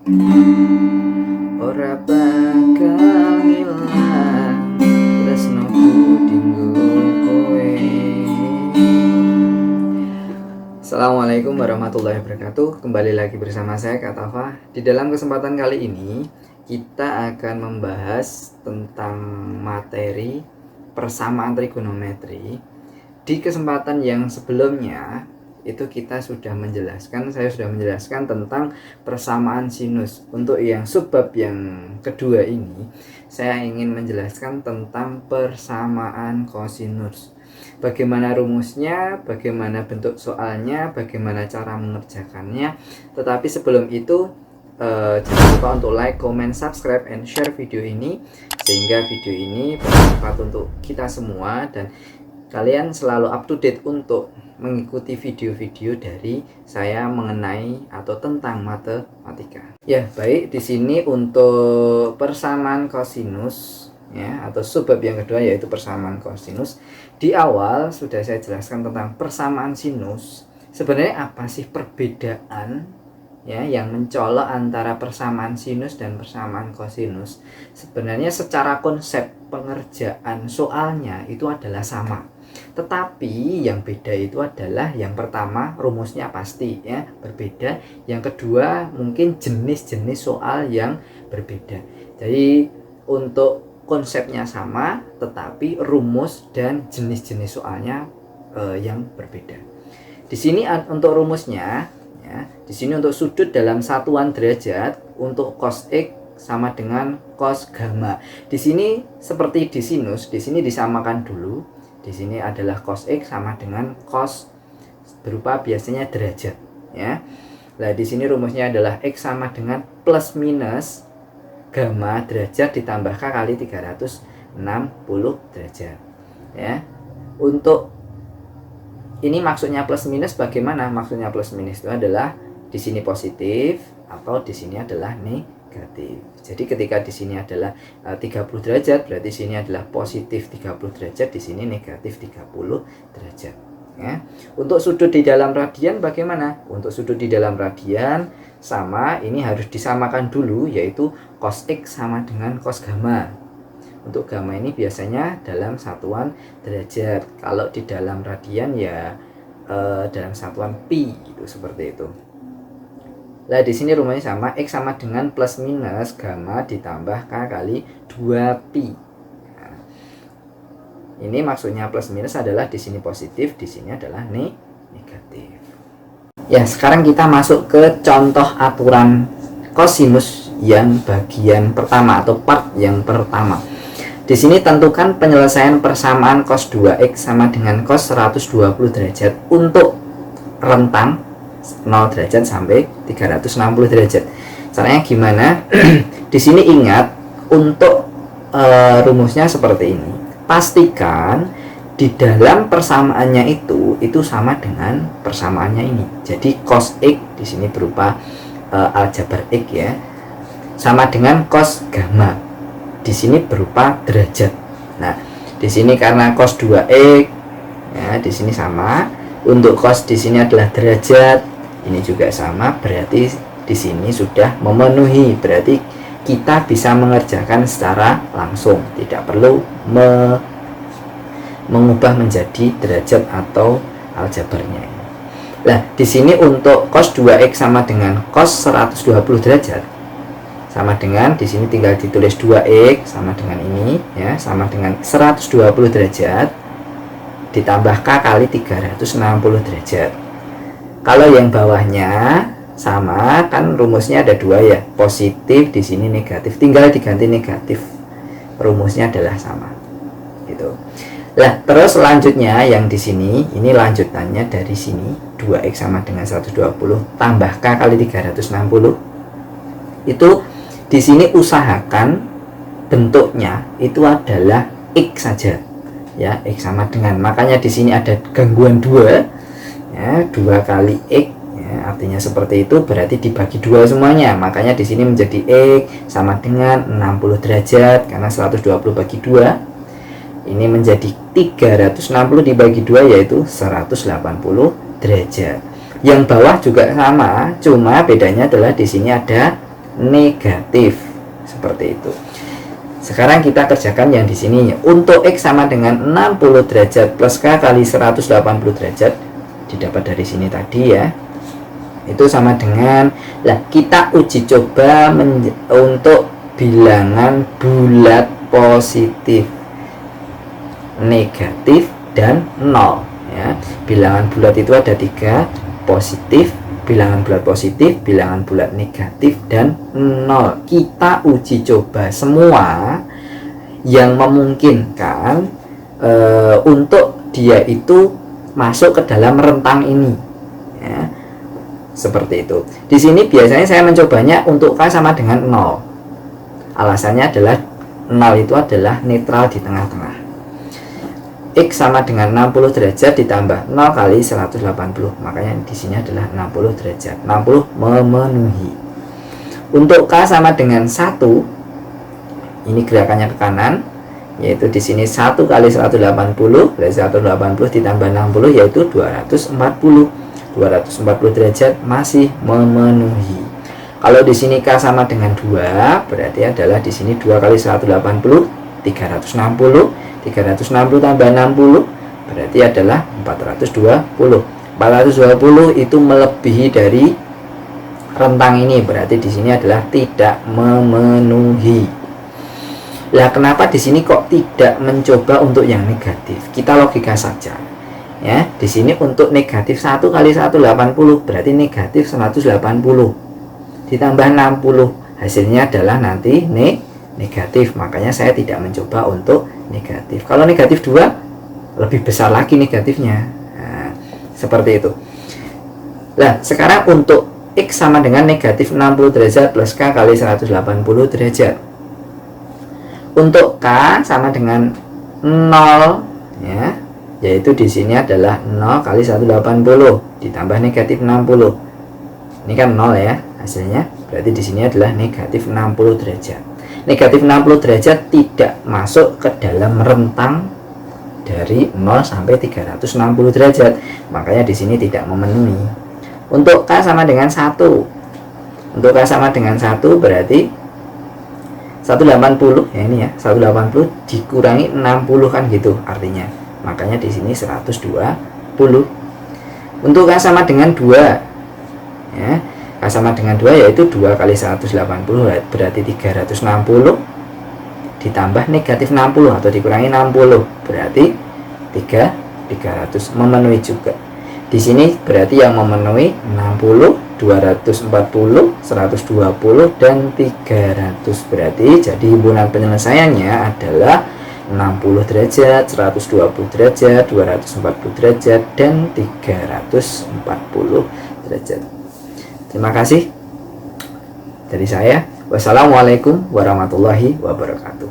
Ora bakal ilang tresnoku dinggo kowe. Assalamualaikum warahmatullahi wabarakatuh. Kembali lagi bersama saya Kak Tafa. Di dalam kesempatan kali ini kita akan membahas tentang materi persamaan trigonometri. Di kesempatan yang sebelumnya itu saya sudah menjelaskan tentang persamaan sinus. Untuk yang subbab yang kedua ini, saya ingin menjelaskan tentang persamaan kosinus. Bagaimana rumusnya, bagaimana bentuk soalnya, bagaimana cara mengerjakannya. Tetapi sebelum itu, jangan lupa untuk like, comment, subscribe, and share video ini, sehingga video ini bermanfaat untuk kita semua dan kalian selalu up to date untuk mengikuti video-video dari saya mengenai atau tentang matematika. Ya, baik, di sini untuk persamaan kosinus ya, atau subbab yang kedua yaitu persamaan kosinus. Di awal sudah saya jelaskan tentang persamaan sinus. Sebenarnya apa sih perbedaan ya yang mencolok antara persamaan sinus dan persamaan kosinus? Sebenarnya secara konsep pengerjaan soalnya itu adalah sama. Tetapi yang beda itu adalah yang pertama rumusnya pasti ya berbeda, yang kedua mungkin jenis-jenis soal yang berbeda. Jadi untuk konsepnya sama tetapi rumus dan jenis-jenis soalnya yang berbeda. Di sini untuk rumusnya ya, di sini untuk sudut dalam satuan derajat untuk cos X sama dengan cos gamma. Di sini seperti di sinus, di sini disamakan dulu. Di sini adalah cos X sama dengan cos berupa biasanya derajat ya. Nah, di sini rumusnya adalah X sama dengan plus minus gamma derajat ditambah K kali 360 derajat ya. Untuk ini maksudnya plus minus bagaimana? Maksudnya plus minus itu adalah di sini positif atau di sini adalah negatif. Jadi ketika di sini adalah 30 derajat, berarti di sini adalah positif 30 derajat, di sini negatif 30 derajat. Ya. Untuk sudut di dalam radian bagaimana? Untuk sudut di dalam radian sama, ini harus disamakan dulu, yaitu cos X sama dengan cos gamma. Untuk gamma ini biasanya dalam satuan derajat. Kalau di dalam radian ya dalam satuan pi, itu seperti itu. Nah, di sini rumusnya sama, X sama dengan plus minus gamma ditambah K kali 2pi. Nah, ini maksudnya plus minus adalah di sini positif, di sini adalah negatif. Ya, sekarang kita masuk ke contoh aturan kosinus yang bagian pertama atau part yang pertama. Di sini tentukan penyelesaian persamaan cos 2x sama dengan cos 120 derajat untuk rentang 0 derajat sampai 360 derajat. Caranya gimana? Di sini ingat untuk rumusnya seperti ini. Pastikan di dalam persamaannya itu sama dengan persamaannya ini. Jadi cos X di sini berupa aljabar X ya, sama dengan cos gamma. Di sini berupa derajat. Nah, di sini karena cos 2x ya, di sini sama. Untuk cos di sini adalah derajat, ini juga sama, berarti di sini sudah memenuhi. Berarti kita bisa mengerjakan secara langsung, tidak perlu mengubah menjadi derajat atau aljabarnya. Nah, di sini untuk cos 2x sama dengan cos 120 derajat sama dengan di sini tinggal ditulis 2x sama dengan ini ya, sama dengan 120 derajat ditambah K kali 360 derajat. Kalau yang bawahnya sama kan rumusnya ada dua ya, positif di sini negatif, tinggal diganti negatif, rumusnya adalah sama gitu. Lah, terus selanjutnya yang di sini ini lanjutannya dari sini 2x sama dengan 120 tambah K kali 360. Itu di sini usahakan bentuknya itu adalah X saja ya, X sama dengan, makanya di sini ada gangguan 2 ya, 2 kali X ya, artinya seperti itu, berarti dibagi 2 semuanya, makanya di sini menjadi X sama dengan 60 derajat karena 120 bagi 2 ini menjadi 360 dibagi 2 yaitu 180 derajat. Yang bawah juga sama, cuma bedanya adalah di sini ada negatif. Seperti itu. Sekarang kita kerjakan yang di sini. Untuk X sama dengan 60 derajat plus K kali 180 derajat, didapat dari sini tadi ya. Itu sama dengan, lah kita uji coba untuk bilangan bulat positif, negatif, dan 0 ya. Bilangan bulat itu ada 3, positif, bilangan bulat positif, bilangan bulat negatif, dan 0. Kita uji coba semua yang memungkinkan untuk dia itu masuk ke dalam rentang ini ya. Seperti itu. Di sini biasanya saya mencobanya untuk K sama dengan 0. Alasannya adalah 0 itu adalah netral di tengah-tengah. X sama dengan 60 derajat ditambah 0 kali 180. Makanya di sini adalah 60 derajat. 60 memenuhi. Untuk K sama dengan 1, ini gerakannya ke kanan, yaitu di sini 1 kali 180, dari 180 ditambah 60 yaitu 240. 240 derajat masih memenuhi. Kalau di sini K sama dengan 2, berarti adalah di sini 2 kali 180, 360. 360 tambah 60 berarti adalah 420. 420 itu melebihi dari rentang ini, berarti di sini adalah tidak memenuhi. Lah kenapa di sini kok tidak mencoba untuk yang negatif? Kita logika saja. Ya, di sini untuk negatif 1 kali 180 berarti negatif 180 ditambah 60 hasilnya adalah nanti negatif. Makanya saya tidak mencoba untuk negatif. Kalau negatif 2 lebih besar lagi negatifnya. Nah, seperti itu. Nah, sekarang untuk X sama dengan negatif 60 derajat plus K kali 180 derajat. Untuk K sama dengan 0 ya, yaitu di sini adalah 0 kali 180 ditambah negatif 60. Ini kan 0 ya hasilnya. Berarti di sini adalah negatif 60 derajat. Negatif 60 derajat tidak masuk ke dalam rentang dari 0 sampai 360 derajat. Makanya di sini tidak memenuhi. Untuk K sama dengan 1. Untuk K sama dengan 1 berarti 180 ya, ini ya, 180 dikurangi 60 kan gitu artinya. Makanya di sini 120. Untuk K sama dengan 2 ya. K sama dengan 2 yaitu 2 kali 180 berarti 360 ditambah negatif 60 atau dikurangi 60 berarti 300 memenuhi juga. Di sini berarti yang memenuhi 60, 240, 120 dan 300. Berarti jadi himpunan penyelesaiannya adalah 60 derajat, 120 derajat, 240 derajat dan 340 derajat. Terima kasih dari saya. Wassalamualaikum warahmatullahi wabarakatuh.